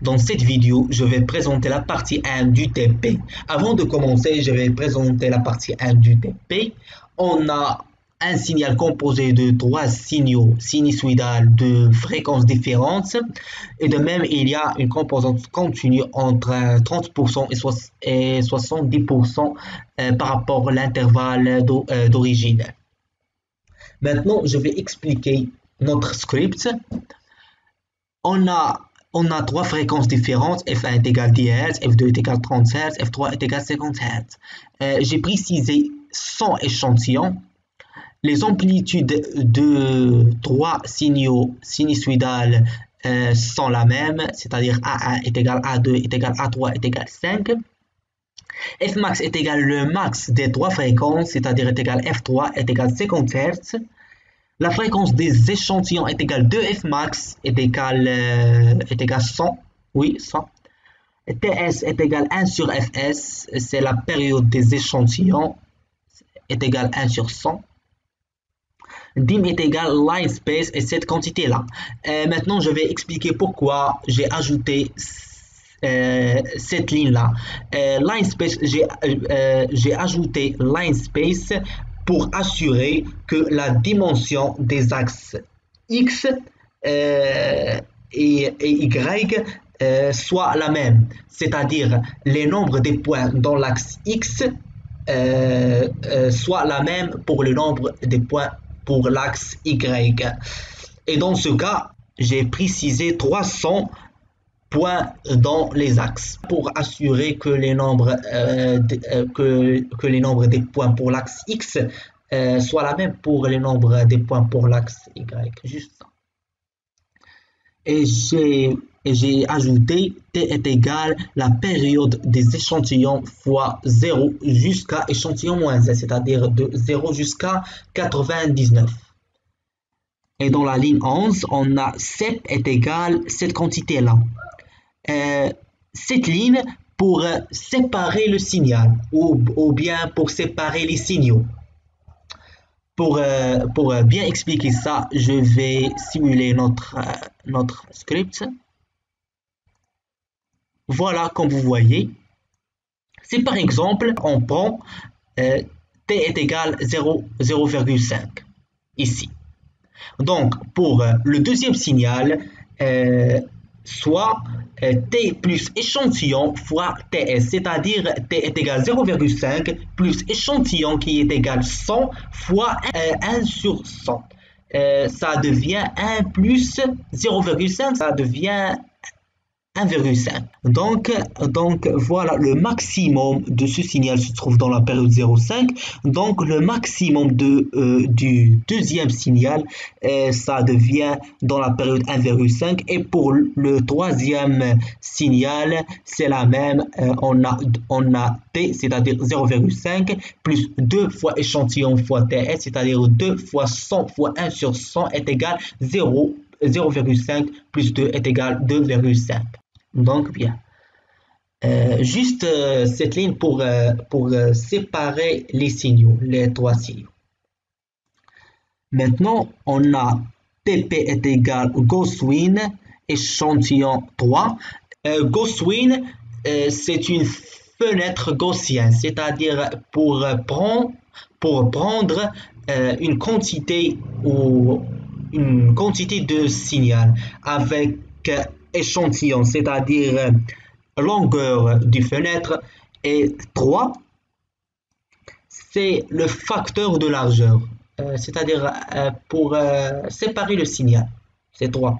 Dans cette vidéo, je vais présenter la partie 1 du TP. Avant de commencer, je vais présenter la partie 1 du TP. On a un signal composé de trois signaux sinusoïdales de fréquences différentes. Et de même, il y a une composante continue entre 30% et 70% par rapport à l'intervalle d'origine. Maintenant, je vais expliquer notre script. On a, on a trois fréquences différentes, F1 est égal 10 Hz, F2 est égal 30 Hz, F3 est égal 50 Hz. J'ai précisé 100 échantillons. Les amplitudes de trois signaux sinusoïdales sont la même, c'est-à-dire A1 est égal à A2 est égal à A3 est égal à 5. Fmax est égal le max des trois fréquences, c'est-à-dire est égal F3 est égal 50 Hz. La fréquence des échantillons est égale 2 Fmax est égal 100. Oui, 100. TS est égal 1 sur Fs, c'est la période des échantillons, est égal 1 sur 100. Dim est égal line space et cette quantité-là. Maintenant, je vais expliquer pourquoi j'ai ajouté cette ligne-là. Line space, j'ai ajouté line space pour assurer que la dimension des axes X et Y soit la même, c'est-à-dire les nombres des points dans l'axe X soit la même pour le nombre des points pour l'axe Y. Et dans ce cas, j'ai précisé 300 points dans les axes pour assurer que les nombres, que les nombres des points pour l'axe X soient la même pour les nombres des points pour l'axe Y. Juste ça. Et j'ai ajouté T est égal la période des échantillons fois 0 jusqu'à échantillon moins 1, c'est-à-dire de 0 jusqu'à 99. Et dans la ligne 11, on a CEP est égal cette quantité-là. Cette ligne pour séparer le signal ou bien pour séparer les signaux. Pour bien expliquer ça, je vais simuler notre script. Voilà, comme vous voyez, si par exemple on prend t est égal 0,5 ici. Donc pour le deuxième signal, soit t plus échantillon fois ts, c'est-à-dire t est égal 0,5 plus échantillon qui est égal 100 fois 1 sur 100. Ça devient 1 plus 0,5, ça devient 1,5. Donc voilà, le maximum de ce signal se trouve dans la période 0,5. Donc le maximum du deuxième signal, ça devient dans la période 1,5. Et pour le troisième signal, c'est la même. On a T, c'est-à-dire 0,5, plus 2 fois échantillon fois TS, c'est-à-dire 2 fois 100 fois 1 sur 100 est égal 0,5 plus 2 est égal 2,5. Donc bien, juste cette ligne pour séparer les signaux, les trois signaux. Maintenant, on a TP est égal Gaussian échantillon 3. Gaussian, c'est une fenêtre gaussienne, c'est-à-dire pour prendre une quantité de signal avec échantillon, c'est-à-dire longueur du fenêtre, et 3, c'est le facteur de largeur, c'est-à-dire pour séparer le signal, c'est 3.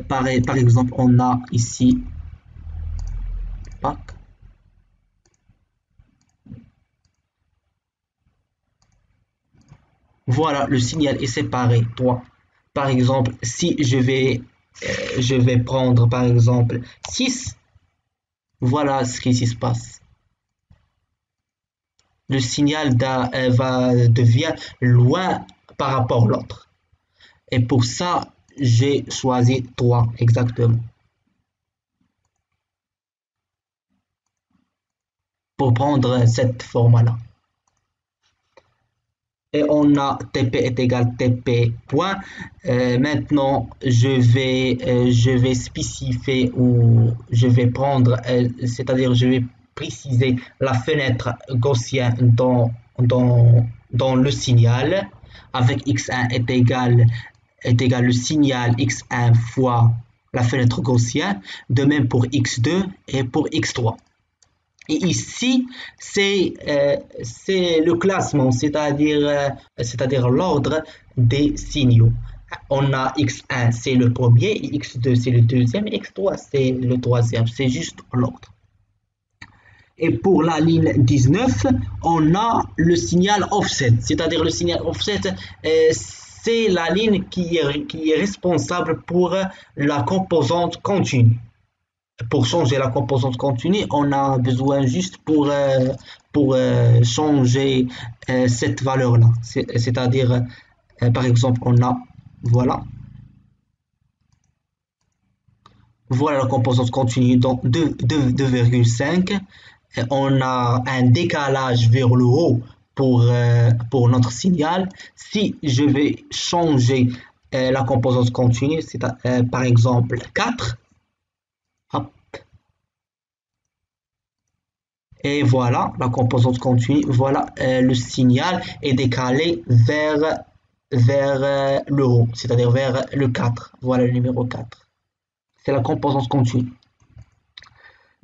Par exemple, on a ici pack. Voilà, le signal est séparé 3. Par exemple, si je vais prendre par exemple 6, voilà ce qui se passe. Le signal devient loin par rapport à l'autre. Et pour ça, j'ai choisi 3 exactement. Pour prendre cette forme-là. et on a TP est égal TP point. Maintenant, je vais spécifier ou je vais prendre, c'est-à-dire je vais préciser la fenêtre gaussienne dans le signal avec x1 est égal le signal x1 fois la fenêtre gaussienne, de même pour x2 et pour x3. Et ici, c'est le classement, c'est-à-dire l'ordre des signaux. On a x1, c'est le premier, x2, c'est le deuxième, et x3, c'est le troisième. C'est juste l'ordre. Et pour la ligne 19, on a le signal offset, c'est-à-dire le signal offset, c'est la ligne qui est responsable pour la composante continue. Pour changer la composante continue, on a besoin juste pour changer cette valeur-là. C'est-à-dire, par exemple, on a, voilà, voilà la composante continue dans 2,5. On a un décalage vers le haut pour notre signal. Si je vais changer la composante continue, c'est par exemple 4, hop, et voilà la composante continue, voilà le signal est décalé vers le haut, c'est-à-dire vers le 4, voilà le numéro 4. C'est la composante continue.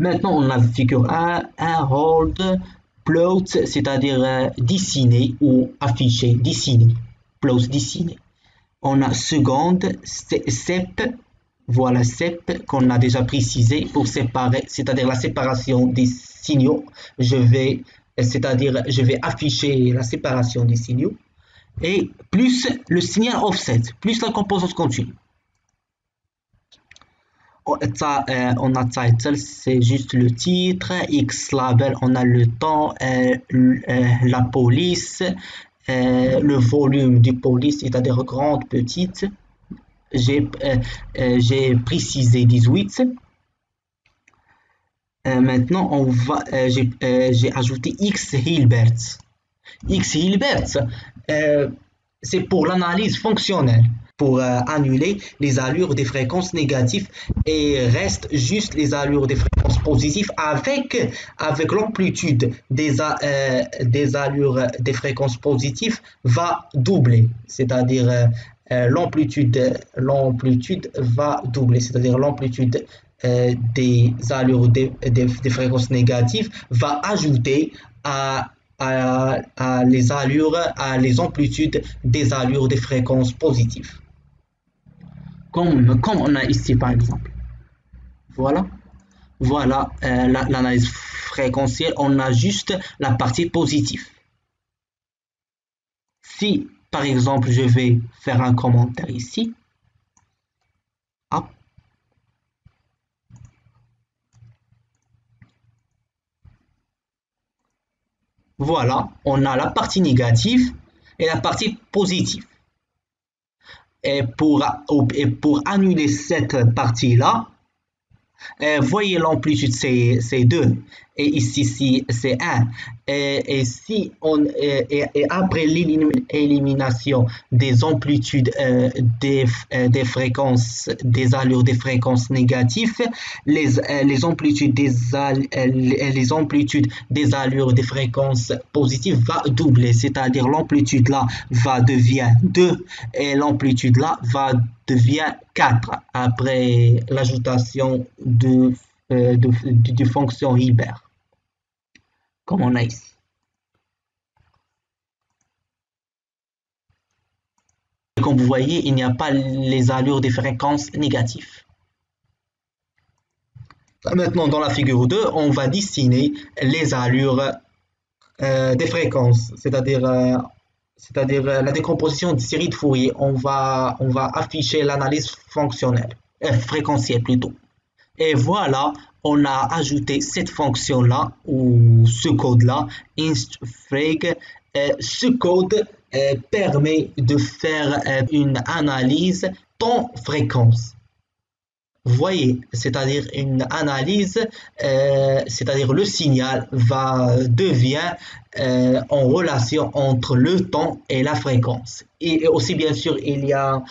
Maintenant, on a la figure 1 hold, plot, c'est-à-dire dessiner ou afficher, dessiner, plot, dessiner. On a seconde, sep, voilà sep qu'on a déjà précisé pour séparer, c'est-à-dire la séparation des signaux. Je vais afficher la séparation des signaux et plus le signal offset, plus la composante continue. On a title, c'est juste le titre, X label, on a le temps, la police, le volume du police, c'est-à-dire grande, petite. J'ai précisé 18. Maintenant, j'ai ajouté X Hilbert. X Hilbert, c'est pour l'analyse fonctionnelle, pour annuler les allures des fréquences négatives et reste juste les allures des fréquences positives avec l'amplitude des allures des fréquences positives va doubler, c'est-à-dire l'amplitude va doubler, c'est-à-dire l'amplitude des allures des fréquences négatives va ajouter à les amplitudes des allures des fréquences positives. Comme on a ici par exemple. Voilà. Voilà l'analyse fréquentielle. On a juste la partie positive. Si par exemple je vais faire un commentaire ici. Hop. Voilà, on a la partie négative et la partie positive. Et pour annuler cette partie-là, voyez l'amplitude c'est 2 et ici c'est 1 et après l'élimination des amplitudes des fréquences des allures des fréquences négatives, les amplitudes les amplitudes des allures des fréquences positives va doubler, c'est-à-dire l'amplitude là va devient 2 et l'amplitude là va devient 4 après l'ajoutation de fonction Hilbert, comme on a ici. Comme vous voyez, il n'y a pas les allures des fréquences négatives. Maintenant, dans la figure 2, on va dessiner les allures des fréquences, c'est-à-dire la décomposition de série de Fourier. On va afficher l'analyse fonctionnelle, fréquentielle plutôt. Et voilà, on a ajouté cette fonction-là ou ce code-là, instFreg. Ce code permet de faire une analyse temps-fréquence. Vous voyez, c'est-à-dire une analyse, c'est-à-dire le signal devient en relation entre le temps et la fréquence. Et aussi, bien sûr, il y a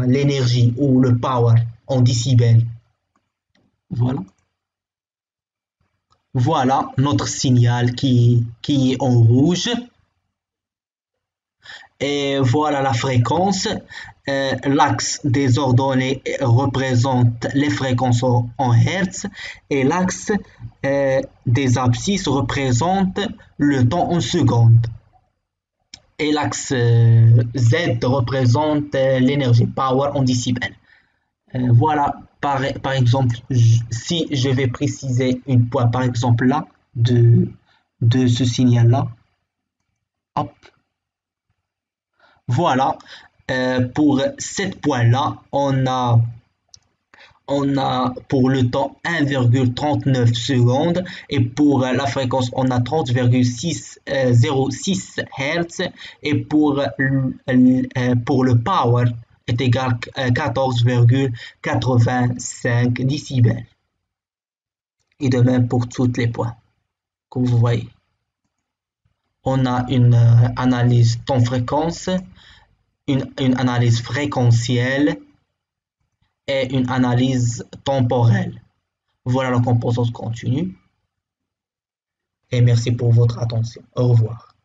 l'énergie ou le power en décibels. Voilà. Voilà notre signal qui est en rouge. Et voilà la fréquence. L'axe des ordonnées représente les fréquences en Hertz et l'axe des abscisses représente le temps en secondes. Et l'axe Z représente l'énergie power en décibels. Voilà, par exemple, si je vais préciser une point, par exemple là, de ce signal-là, hop, voilà, pour 7 points-là, on a pour le temps 1,39 secondes et pour la fréquence, on a 30,606 Hz et pour le power est égal à 14,85 décibels. Et de même pour tous les points, comme vous voyez. On a une analyse temps-fréquence, une analyse fréquentielle et une analyse temporelle. Voilà la composante continue et merci pour votre attention. Au revoir.